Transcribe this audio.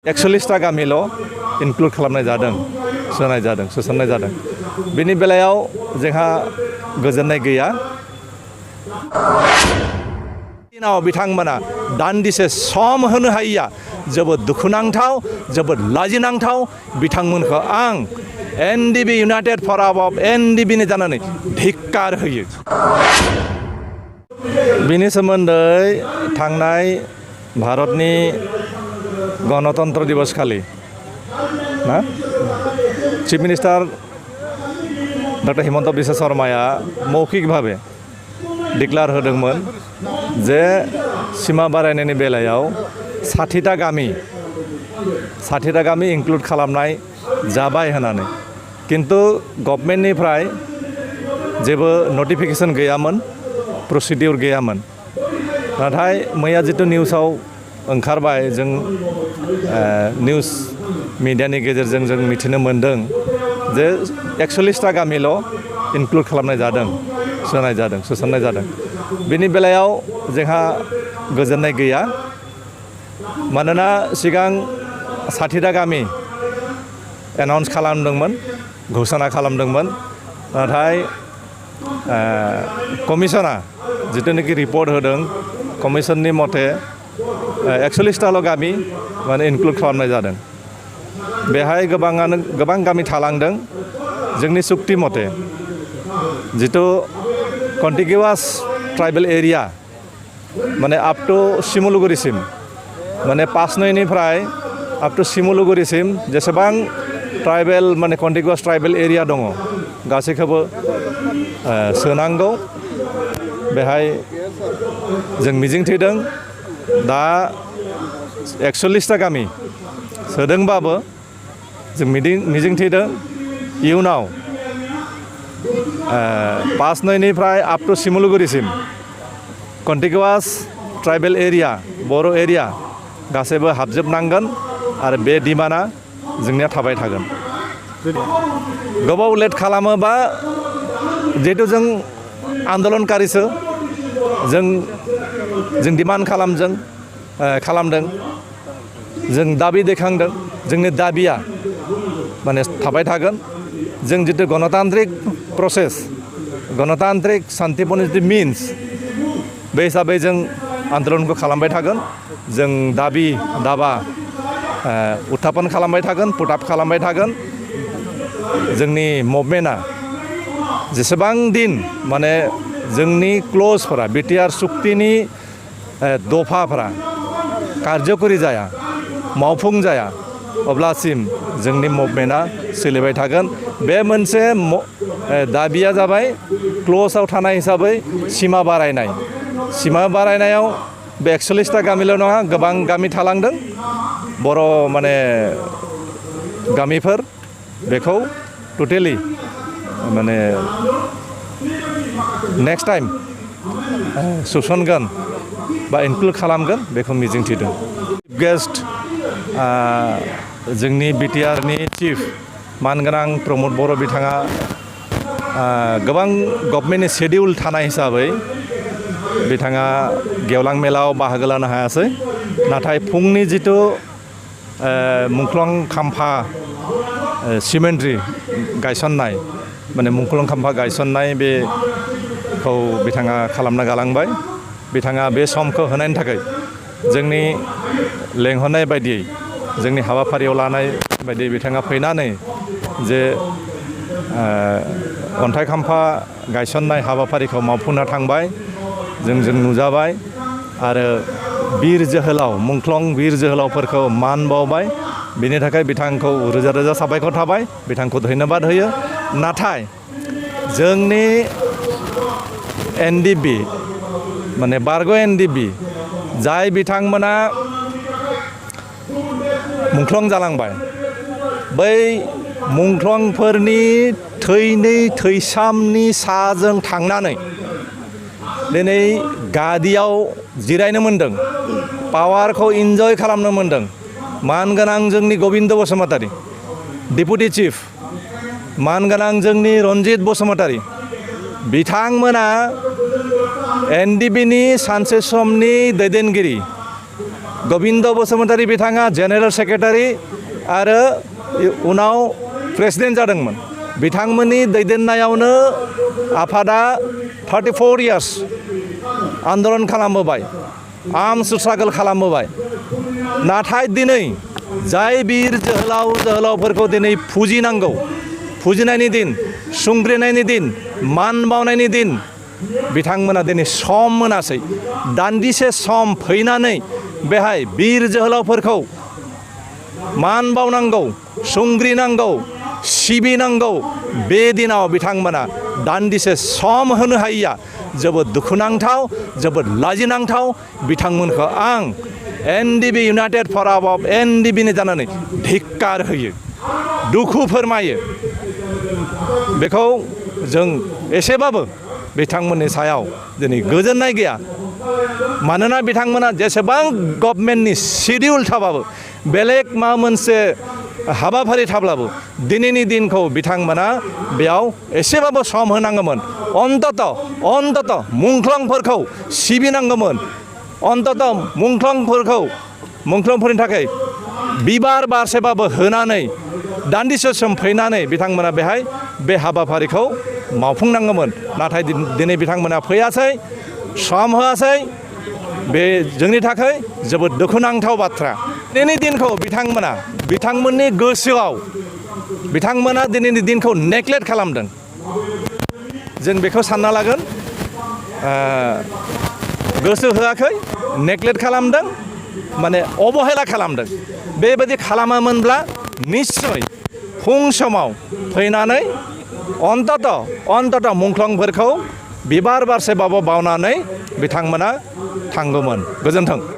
41टा गामिल' include खालामनाय जादों सोसननाय जादों बेनि बेलायाव जोंहा गोजोननाय गैया दिनाव बिथांमोना दान्दिसे सम होनो हायैया जोबोद दुखुनांथाव जोबोद लाजिनांथाव बिथांमोनखौ आं एनडिबि इउनाइटेड फराम अफ एनडिबिनि जानानै धिक्कार होयो बिनि सोमोन्दै थांनाय भारतनि गणतन्त्र दिवस खालि ना chief minister doctor Himanta Biswa शर्माया मौखिक भावे डिक्लार होदोंमोन जे सीमा बारायनायनि बेलायाव 60टा गामि इनक्लुड खालामनाय जाबाय होननानै किन्तु गभर्नमेन्टनिफ्राय जेबो नटिफिकेशन गैयामोन प्रसिडिउर गैयामोन नाथाय मैया जितु निउसाव ओंखारबाय जों निउस मिडियानि गेजेरजों जों मिथिनो मोन्दों जे 41टा गामिल' इनक्लुड खालामनाय जादों सोसननाय जादों बेनि बेलायाव जोंहा गोजोननाय गैया मानोना सिगां 60टा गामि एनाउन्स खालामदोंमोन घोषणा खालामदोंमोन नाथाय कमिसना जितुनिखि रिपर्ट होदों कमिसननि मथे 41टाल' गामि माने इनक्लुड खालामनाय जादों बेहाय गोबां गामि थालांदों जोंनि सुक्ति मथे जितु कन्टिगिउवास ट्राइबेल एरिया माने आप टू सिमुलुगुरिसिम माने पासनयनिफ्राय आप टू सिमुलुगुरिसिम जेसेबां ट्राइबेल माने कन्टिगिउवास ट्राइबेल एरिया दङ गासैखौबो सोनांगौ बेहाय जों मिजिंथिदों दा 41टा गामि सोदोंबाबो जों मिजिंथिदों इयुनाव पासनयनिफ्राय आप टू सिमुलुगुरिसिम कन्टिगिउवास ट्राइबेल एरिया बर' एरिया गासैबो हाबजोबनांगोन आरो बे डिमान्डआ जोंनिया थाबाय थागोन गोबाव लेट खालामोबा जिहेतु जों आन्दलनकारिसो जों डिमान्ड खालामदों जों दाबि दैखांदों जोंनि दाबिया माने थाबाय थागोन जों जितु गणतान्त्रिक प्रसेस गणतान्त्रिक शान्तिपूर्ण जितु मिन्स बे हिसाबै जों आन्दलनखौ खालामबाय थागोन जों दाबा उत्थापन खालामबाय थागोन पुटआप खालामबाय थागोन जोंनि मुभमेन्टआ जेसेबां दिन माने जोंनि क्लजफोरा बिटिआर सुक्तिनि दफाफोरा कार्यकरि जाया मावफुं जाया अब्लासिम जोंनि मुभमेन्टआ सोलिबाय थागोन बे मोनसे दाबिया जाबाय क्लजआव थानाय हिसाबै सीमा बारायनायाव बे 41टा गामिल' नङा गोबां गामि थालांदों बर' माने गामिफोर बेखौ टटेलि माने नेक्स्ट टाइम सोसनगोन बा इनक्लुड खालामगोन बेखौ मिजिंथिदों गेस्ट जोंनि बिटिआरनि चिफ मानगोनां प्रमद बर' बिथाङा गोबां गभर्नमेन्टनि शेडिउल थानाय हिसाबै बिथाङा गेवलां मेलाव बाहागो लानो हायासै नाथाय फुंनि जितु मुंख्लं खाम्फा सिमेन्ट्रि गायसननाय माने मुंख्लं खाम्फा गायसननाय बेखौ बिथाङा खालामना गालांबाय बिथाङा बे समखौ होनायनि थाखाय जोंनि लेंहरनाय बायदियै जोंनि हाबाफारियाव लानाय बायदियै बिथाङा फैनानै जे अन्थाइ खाम्फा गायसननाय हाबाफारिखौ मावफुंना थांबाय जों नुजाबाय आरो मुंख्लं बिर जोहोलावफोरखौ मान बावबाय बिनि थाखाय बिथांखौ रोजा रोजा साबायखर थाबाय बिथांखौ धन्यबाद होयो नाथाय जोंनि एनडिबि माने बारग' एनडिबि जाय बिथांमोना मुंख्लं जालांबाय बै मुंख्लंफोरनि थैसामनि साजों थांनानै दिनै गादियाव जिरायनो मोन्दों पावारखौ इन्जय खालामनो मोन्दों मानगोनां जोंनि गबिन्द बसुमतारी डेपुटि चिफ मानगोनां जोंनि रन्जित बसुमतारी बिथांमोना एनडिबिनि सानसे समनि दैदेनगिरि गबिन्द बसुमतारी बिथाङा जेनेरेल सेक्रेटारि आरो उनाव प्रेसिडेन्ट जादोंमोन। बिथांमोननि दैदेननायावनो आफादा 34 इयार्स आन्दलन खालामबोबाय, आर्मस स्ट्रागल खालामबोबाय। नाथाय दिनै जाय बिर जोहोलावफोरखौ दिनै फुजिनांगौ, फुजिनायनि दिन, सुंग्रिनायनि दिन, मान बावनायनि दिन, बिथांमोना दिनै सम मोनासै। दान्दिसे सम फैनानै बेहाय बिर जोहोलावफोरखौ मान बावनांगौ, सुंग्रिनांगौ, सिबिनांगौ, बे दिनाव बिथांमोना दान्दिसे सम होनो हायैया जोबोद दुखुनांथाव, जोबोद लाजिनांथाव। बिथांमोनखौ आं एनडिबि इउनाइटेड फराम अफ एनडिबिनि जानानै धिक्कार होयो, दुखु फोरमायो। बेखौ जों एसेबाबो बिथांमोननि सायाव दिनै गोजोननाय गैया। मानोना बिथांमोना जेसेबां गभर्नमेन्टनि शिडिउल थाबाबो, बेलेग माबा मोनसे हाबाफारि थाब्लाबो दिनैनि दिनखौ बिथांमोना बेयाव एसेबाबो सम होनांगौमोन। अन्तत मुंख्लंफोरखौ सिबिनांगौमोन। अन्तत मुंख्लंफोरनि थाखाय बिबार बारसेबाबो होनानै दान्दिसे सम फैनानै बिथांमोना बेहाय बे हाबाफारिखौ मावफुंनांगौमोन। नाथाय दिनै बिथांमोना फैयासै, सम होआसै। बे जोंनि थाखाय जोबोद दुखुनांथाव बाथ्रा। दिनैनि दिनखौ बिथांमोननि गोसोआव बिथांमोना दिनैनि दिनखौ नेग्लेक्ट खालामदों। जों बेखौ सानना लागोन, गोसो होआखै, नेग्लेक्ट खालामदों, माने अबहेला खालामदों। बेबायदि खालामामोनब्ला निस्सय फुं समाव फैनानै अन्तत मुंख्लंफोरखौ बिबार बारसेबाबो बावनानै बिथांमोना थांगौमोन। गोजोन्थों।